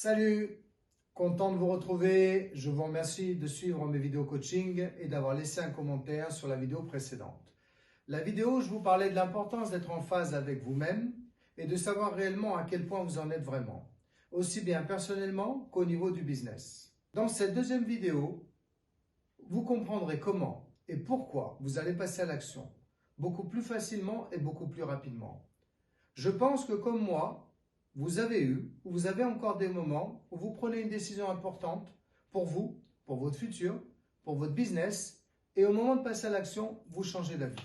Salut, content de vous retrouver. Je vous remercie de suivre mes vidéos coaching et d'avoir laissé un commentaire sur la vidéo précédente. La vidéo, je vous parlais de l'importance d'être en phase avec vous-même et de savoir réellement à quel point vous en êtes vraiment, aussi bien personnellement qu'au niveau du business. Dans cette deuxième vidéo, vous comprendrez comment et pourquoi vous allez passer à l'action, beaucoup plus facilement et beaucoup plus rapidement. Je pense que comme moi, vous avez eu ou vous avez encore des moments où vous prenez une décision importante pour vous, pour votre futur, pour votre business, et au moment de passer à l'action, vous changez d'avis.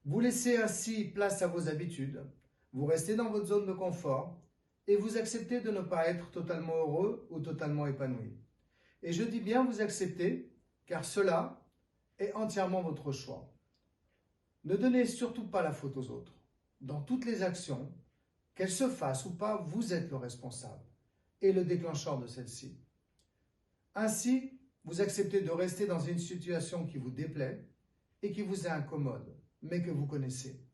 Vous laissez ainsi place à vos habitudes, vous restez dans votre zone de confort et vous acceptez de ne pas être totalement heureux ou totalement épanoui. Et je dis bien vous acceptez, car cela est entièrement votre choix. Ne donnez surtout pas la faute aux autres. Dans toutes les actions, qu'elles se fassent ou pas, vous êtes le responsable et le déclencheur de celle-ci. Ainsi, vous acceptez de rester dans une situation qui vous déplaît et qui vous est incommode, mais que vous connaissez.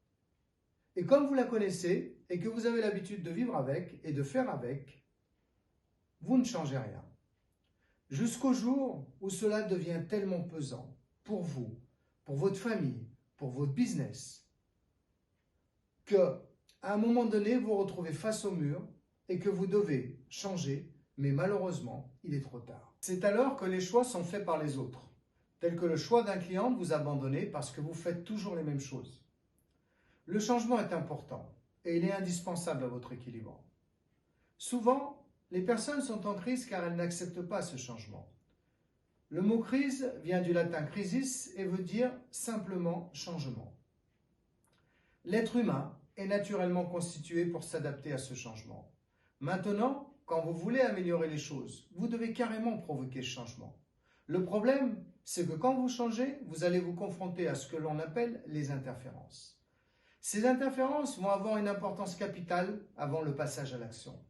Et comme vous la connaissez et que vous avez l'habitude de vivre avec et de faire avec, vous ne changez rien. Jusqu'au jour où cela devient tellement pesant pour vous, pour votre famille, pour votre business, que à un moment donné, vous vous retrouvez face au mur et que vous devez changer, mais malheureusement, il est trop tard. C'est alors que les choix sont faits par les autres, tels que le choix d'un client de vous abandonner parce que vous faites toujours les mêmes choses. Le changement est important et il est indispensable à votre équilibre. Souvent, les personnes sont en crise car elles n'acceptent pas ce changement. Le mot crise vient du latin crisis et veut dire simplement changement. L'être humain est naturellement constitué pour s'adapter à ce changement. Maintenant, quand vous voulez améliorer les choses, vous devez carrément provoquer ce changement. Le problème, c'est que quand vous changez, vous allez vous confronter à ce que l'on appelle les interférences. Ces interférences vont avoir une importance capitale avant le passage à l'action.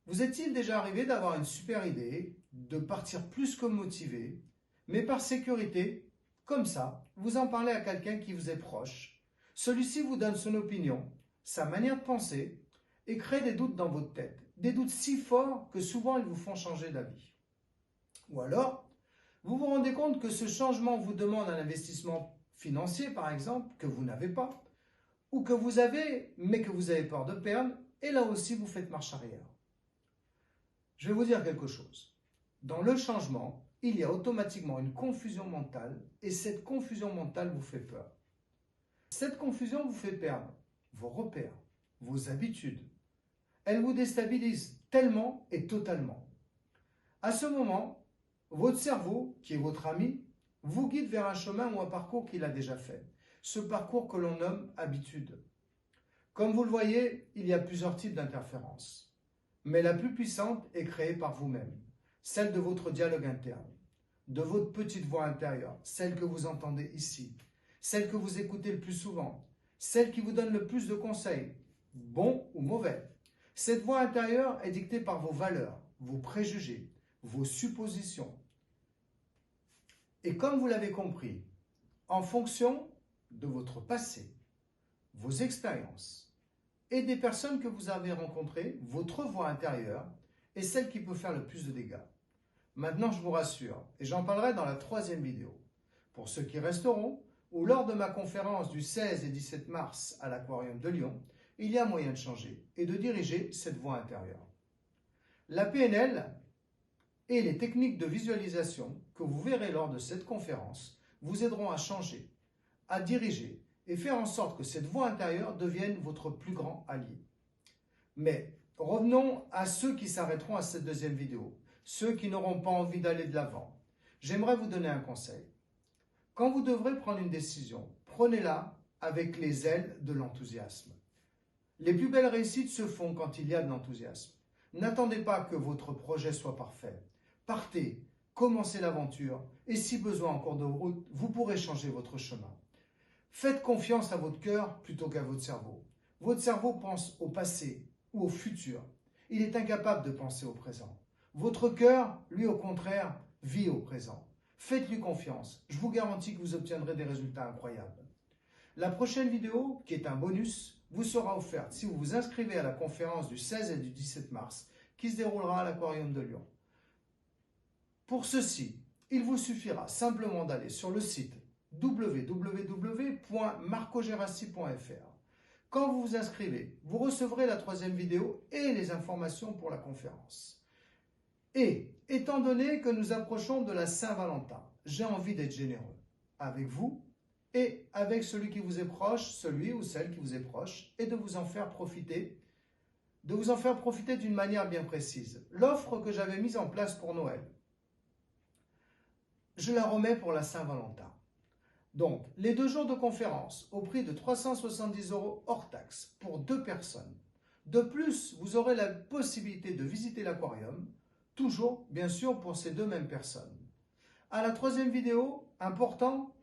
Vous est-il déjà arrivé d'avoir une super idée, de partir plus que motivé, mais par sécurité, comme ça, vous en parlez à quelqu'un qui vous est proche. Celui-ci vous donne son opinion, sa manière de penser et crée des doutes dans votre tête. Des doutes si forts que souvent ils vous font changer d'avis. Ou alors, vous vous rendez compte que ce changement vous demande un investissement financier, par exemple, que vous n'avez pas, ou que vous avez, mais que vous avez peur de perdre, et là aussi vous faites marche arrière. Je vais vous dire quelque chose. Dans le changement, il y a automatiquement une confusion mentale, et cette confusion mentale vous fait peur. Cette confusion vous fait perdre vos repères, vos habitudes. Elle vous déstabilise tellement et totalement. À ce moment, votre cerveau, qui est votre ami, vous guide vers un chemin ou un parcours qu'il a déjà fait. Ce parcours que l'on nomme habitude. Comme vous le voyez, il y a plusieurs types d'interférences. Mais la plus puissante est créée par vous-même, celle de votre dialogue interne, de votre petite voix intérieure, celle que vous entendez ici, celle que vous écoutez le plus souvent, celle qui vous donne le plus de conseils, bons ou mauvais. Cette voix intérieure est dictée par vos valeurs, vos préjugés, vos suppositions. Et comme vous l'avez compris, en fonction de votre passé, vos expériences et des personnes que vous avez rencontrées, votre voix intérieure est celle qui peut faire le plus de dégâts. Maintenant, je vous rassure, et j'en parlerai dans la 3e vidéo. Pour ceux qui resteront, ou lors de ma conférence du 16 et 17 mars à l'Aquarium de Lyon, il y a moyen de changer et de diriger cette voix intérieure. La PNL et les techniques de visualisation que vous verrez lors de cette conférence vous aideront à changer, à diriger et faire en sorte que cette voix intérieure devienne votre plus grand allié. Mais revenons à ceux qui s'arrêteront à cette 2e vidéo, ceux qui n'auront pas envie d'aller de l'avant. J'aimerais vous donner un conseil. Quand vous devrez prendre une décision, prenez-la avec les ailes de l'enthousiasme. Les plus belles réussites se font quand il y a de l'enthousiasme. N'attendez pas que votre projet soit parfait. Partez, commencez l'aventure et si besoin en cours de route, vous pourrez changer votre chemin. Faites confiance à votre cœur plutôt qu'à votre cerveau. Votre cerveau pense au passé ou au futur. Il est incapable de penser au présent. Votre cœur, lui au contraire, vit au présent. Faites-lui confiance, je vous garantis que vous obtiendrez des résultats incroyables. La prochaine vidéo, qui est un bonus, vous sera offerte si vous vous inscrivez à la conférence du 16 et du 17 mars qui se déroulera à l'Aquarium de Lyon. Pour ceci, il vous suffira simplement d'aller sur le site www.marcogerassi.fr. Quand vous vous inscrivez, vous recevrez la 3e vidéo et les informations pour la conférence. Et, étant donné que nous approchons de la Saint-Valentin, j'ai envie d'être généreux avec vous et avec celui qui vous est proche, celui ou celle qui vous est proche, et de vous en faire profiter, d'une manière bien précise. L'offre que j'avais mise en place pour Noël, je la remets pour la Saint-Valentin. Donc, les 2 jours de conférence au prix de 370 € hors taxe pour 2 personnes. De plus, vous aurez la possibilité de visiter l'aquarium, toujours, bien sûr, pour ces 2 mêmes personnes. À la 3e vidéo, important,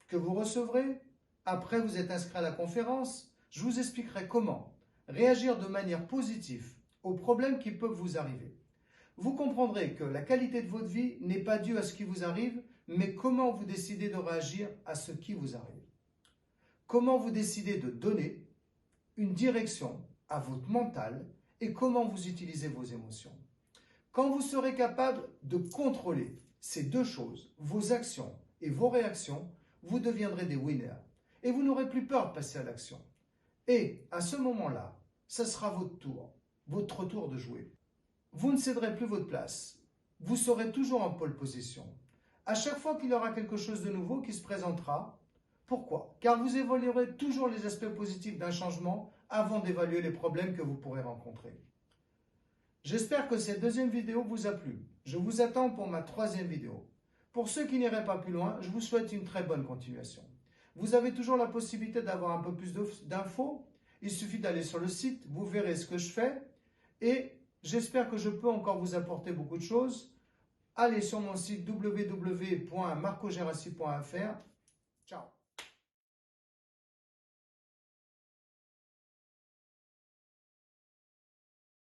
que vous recevrez, après vous êtes inscrit à la conférence, je vous expliquerai comment réagir de manière positive aux problèmes qui peuvent vous arriver. Vous comprendrez que la qualité de votre vie n'est pas due à ce qui vous arrive, mais comment vous décidez de réagir à ce qui vous arrive. Comment vous décidez de donner une direction à votre mental et comment vous utilisez vos émotions. Quand vous serez capable de contrôler ces 2 choses, vos actions et vos réactions, vous deviendrez des winners et vous n'aurez plus peur de passer à l'action. Et à ce moment-là, ce sera votre tour de jouer. Vous ne céderez plus votre place. Vous serez toujours en pole position. À chaque fois qu'il y aura quelque chose de nouveau qui se présentera, pourquoi? Car vous évaluerez toujours les aspects positifs d'un changement avant d'évaluer les problèmes que vous pourrez rencontrer. J'espère que cette 2e vidéo vous a plu. Je vous attends pour ma 3e vidéo. Pour ceux qui n'iraient pas plus loin, je vous souhaite une très bonne continuation. Vous avez toujours la possibilité d'avoir un peu plus d'infos. Il suffit d'aller sur le site, vous verrez ce que je fais et j'espère que je peux encore vous apporter beaucoup de choses. Allez sur mon site www.marcogerassi.fr. Ciao.